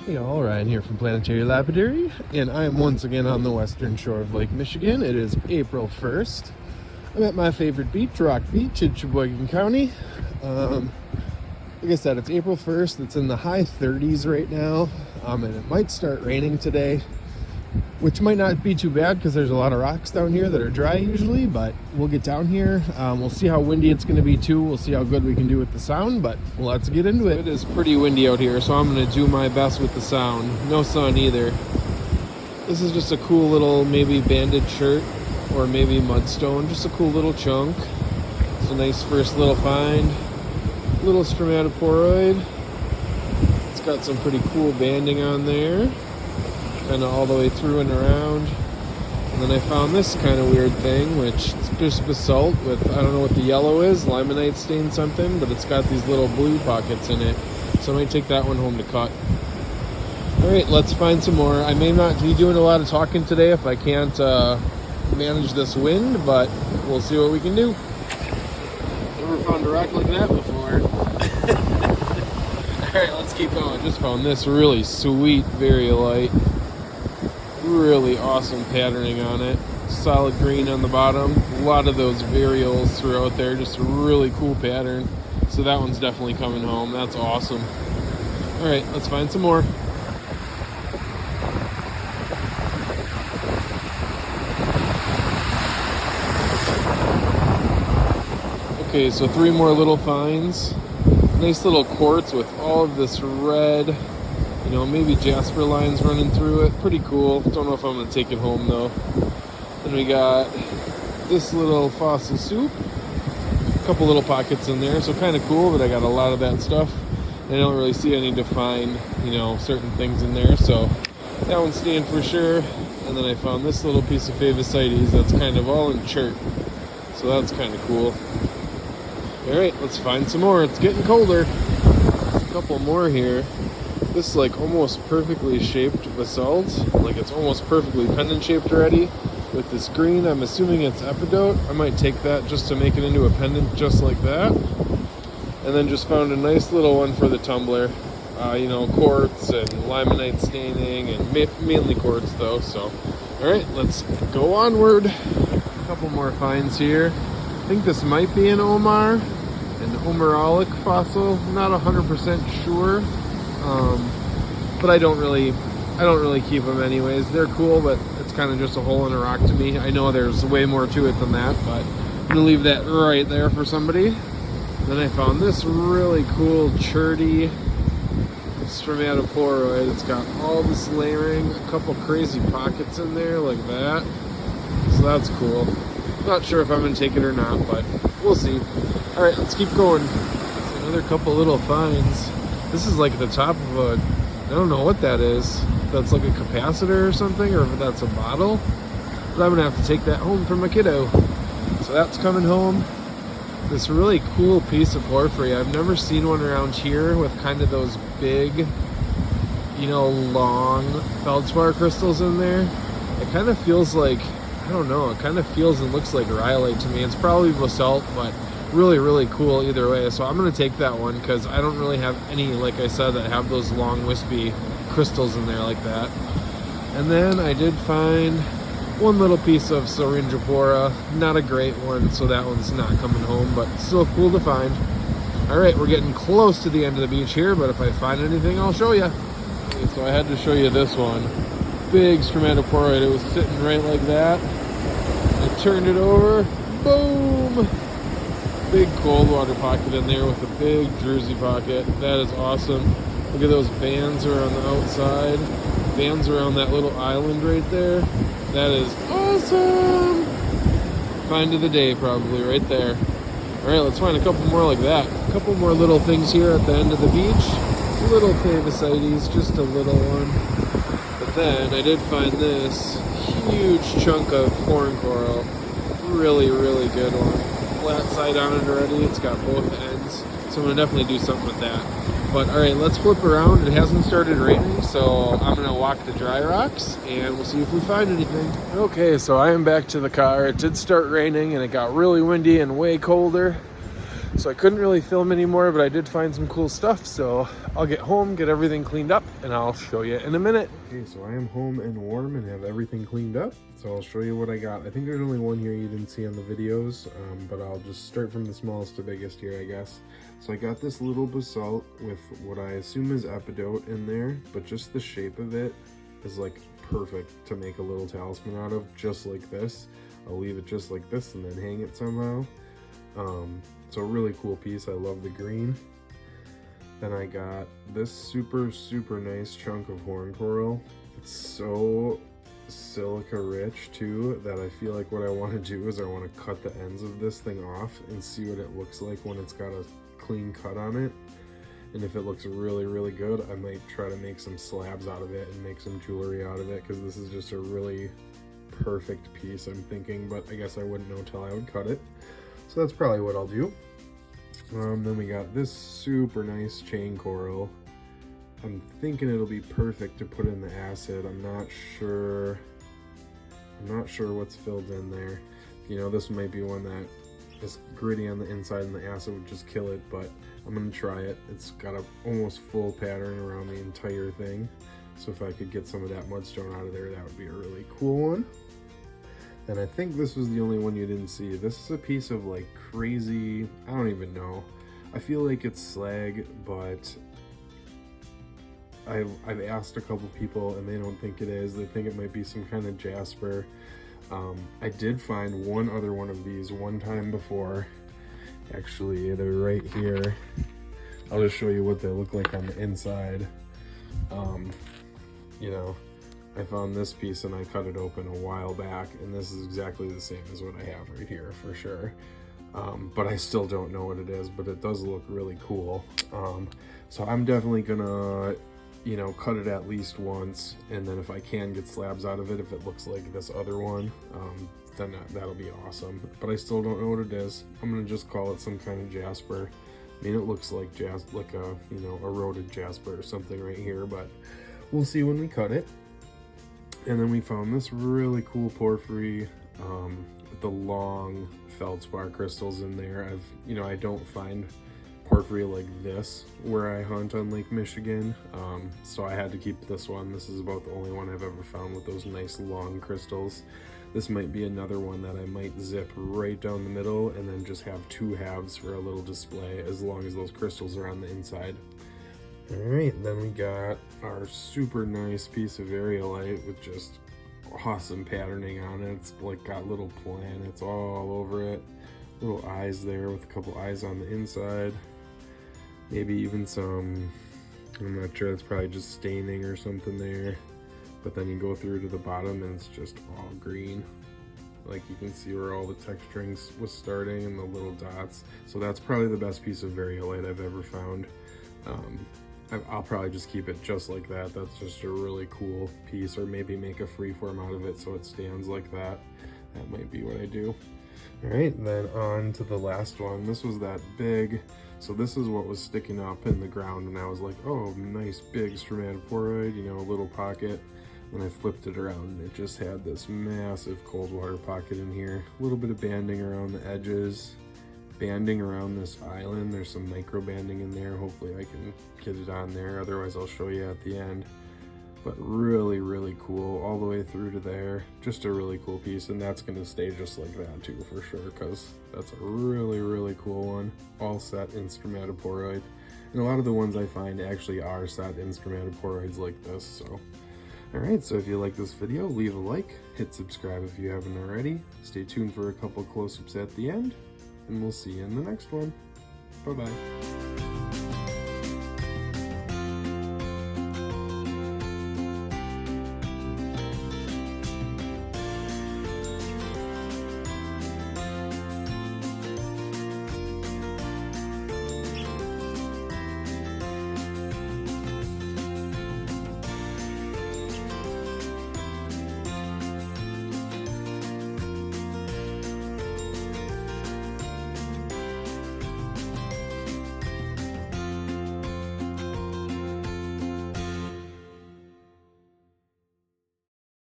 Hey all, Ryan here from Planetary Lapidary, and I am once again on the western shore of Lake Michigan. It is April 1st. I'm at my favorite beach, Rock Beach in Sheboygan County. Like I said, it's April 1st. It's in the high 30s right now, and it might start raining today, which might not be too bad because there's a lot of rocks down here that are dry usually, but we'll get down here. We'll see how windy it's going to be too. We'll see how good we can do with the sound, but let's get into it. It is pretty windy out here, so I'm going to do my best with the sound. No sun either. This is just a cool little maybe banded shirt or maybe mudstone, just a cool little chunk. It's a nice first little find. Little stromatoporoid. It's got some pretty cool banding on there, kind of all the way through and around. And then I found this kind of weird thing, which is just basalt with, I don't know what the yellow is, limonite stain something, but it's got these little blue pockets in it. So I might take that one home to cut. All right, let's find some more. I may not be doing a lot of talking today if I can't manage this wind, but we'll see what we can do. Never found a rock like that before. All right, let's keep going. Just found this really sweet variolite. Really awesome patterning on it. Solid green on the bottom. A lot of those varioles throughout there. Just a really cool pattern. So that one's definitely coming home. That's awesome. All right, let's find some more. Okay, so 3 more little finds. Nice little quartz with all of this red, maybe jasper lines running through it. Pretty cool. Don't know if I'm going to take it home though. Then we got this little fossil soup. A couple little pockets in there, so kind of cool, but I got a lot of that stuff. I don't really see any defined, certain things in there, so that one's staying for sure. And then I found this little piece of Favosites that's kind of all in chert, so that's kind of cool. All right, let's find some more. It's getting colder. There's a couple more here. This is like almost perfectly shaped basalt. Like it's almost perfectly pendant shaped already. With this green, I'm assuming it's epidote. I might take that just to make it into a pendant just like that. And then just found a nice little one for the tumbler. Quartz and limonite staining, and mainly quartz though. So, all right, let's go onward. A couple more finds here. I think this might be an Omar, an Omarolic fossil. I'm not 100% sure, but I don't really keep them anyways. They're cool, but it's kind of just a hole in a rock to me. I know there's way more to it than that, but I'm gonna leave that right there for somebody. Then I found this really cool cherty stromatoporoid. It's got all this layering, a couple crazy pockets in there like that. So that's cool. Not sure if I'm going to take it or not, but we'll see. All right, let's keep going. That's another couple little finds. This is like the top of a, I don't know what that is. If that's like a capacitor or something, or if that's a bottle. But I'm going to have to take that home for my kiddo. So that's coming home. This really cool piece of porphyry. I've never seen one around here with kind of those big, long feldspar crystals in there. It kind of feels like, I don't know, it kind of feels and looks like rhyolite to me. It's probably basalt, but really, really cool either way. So I'm going to take that one because I don't really have any, like I said, that have those long wispy crystals in there like that. And then I did find one little piece of Syringopora. Not a great one, so that one's not coming home, but still cool to find. All right, we're getting close to the end of the beach here, but if I find anything, I'll show you. Okay, so I had to show you this one. Big stromatoporoid. It was sitting right like that. I turned it over, boom! Big cold water pocket in there with a big Jersey pocket. That is awesome. Look at those bands around the outside. Bands around that little island right there. That is awesome! Find of the day probably right there. All right, let's find a couple more like that. A couple more little things here at the end of the beach. Little Favosites, just a little one. But then I did find this huge chunk of horn coral. Really, really good one. Flat side on it already. It's got both ends. So I'm gonna definitely do something with that. But all right, let's flip around. It hasn't started raining, so I'm gonna walk the dry rocks and we'll see if we find anything. Okay, so I am back to the car. It did start raining and it got really windy and way colder. So I couldn't really film anymore, but I did find some cool stuff. So I'll get home, get everything cleaned up, and I'll show you in a minute. Okay, so I am home and warm and have everything cleaned up. So I'll show you what I got. I think there's only one here you didn't see on the videos, but I'll just start from the smallest to biggest here, I guess. So I got this little basalt with what I assume is epidote in there, but just the shape of it is like perfect to make a little talisman out of, just like this. I'll leave it just like this and then hang it somehow. So a really cool piece. I love the green. Then I got this super nice chunk of horn coral. It's so silica rich too that I feel like what I want to do is I want to cut the ends of this thing off and see what it looks like when it's got a clean cut on it. And if it looks really good, I might try to make some slabs out of it and make some jewelry out of it, because this is just a really perfect piece, I'm thinking, but I guess I wouldn't know till I would cut it. So that's probably what I'll do. Then we got this super nice chain coral. I'm thinking it'll be perfect to put in the acid. I'm not sure what's filled in there. You know, this might be one that is gritty on the inside and the acid would just kill it, but I'm gonna try it. It's got a almost full pattern around the entire thing. So if I could get some of that mudstone out of there, that would be a really cool one. And I think this was the only one you didn't see. This is a piece of like crazy, I don't even know. I feel like it's slag, but I've asked a couple people and they don't think it is. They think it might be some kind of jasper. I did find one other one of these one time before. Actually, they're right here. I'll just show you what they look like on the inside. You know, I found this piece and I cut it open a while back, and this is exactly the same as what I have right here for sure. But I still don't know what it is, but it does look really cool. So I'm definitely gonna, you know, cut it at least once, and then if I can get slabs out of it, if it looks like this other one, then that'll be awesome. But I still don't know what it is. I'm gonna just call it some kind of jasper. I mean, it looks like like a, you know, eroded jasper or something right here, but we'll see when we cut it. And then we found this really cool porphyry with the long feldspar crystals in there. I don't find porphyry like this where I hunt on Lake Michigan, so I had to keep this one. This is about the only one I've ever found with those nice long crystals. This might be another one that I might zip right down the middle and then just have two halves for a little display, as long as those crystals are on the inside. All right, then we got our super nice piece of aerolite with just awesome patterning on it. It's like got little planets all over it, little eyes there with a couple eyes on the inside, maybe even some, I'm not sure, it's probably just staining or something there. But then you go through to the bottom and it's just all green. Like you can see where all the texturing was starting and the little dots. So that's probably the best piece of variolite I've ever found. I'll probably just keep it just like that. That's just a really cool piece, or maybe make a freeform out of it so it stands like that. That might be what I do. All right, then on to the last one. This was that big, so this is what was sticking up in the ground, and I was like, oh, nice big stromatoporoid, you know, a little pocket. And I flipped it around and it just had this massive cold water pocket in here. A little bit of banding around the edges, banding around this island. There's some micro banding in there. Hopefully I can get it on there. Otherwise I'll show you at the end. But really cool all the way through to there. Just a really cool piece, and that's gonna stay just like that too for sure, because that's a really cool one. All set in stromatoporoid. And a lot of the ones I find actually are set in stromatoporoids like this, so. Alright, so if you like this video, leave a like, hit subscribe if you haven't already. Stay tuned for a couple close-ups at the end, and we'll see you in the next one. Bye-bye.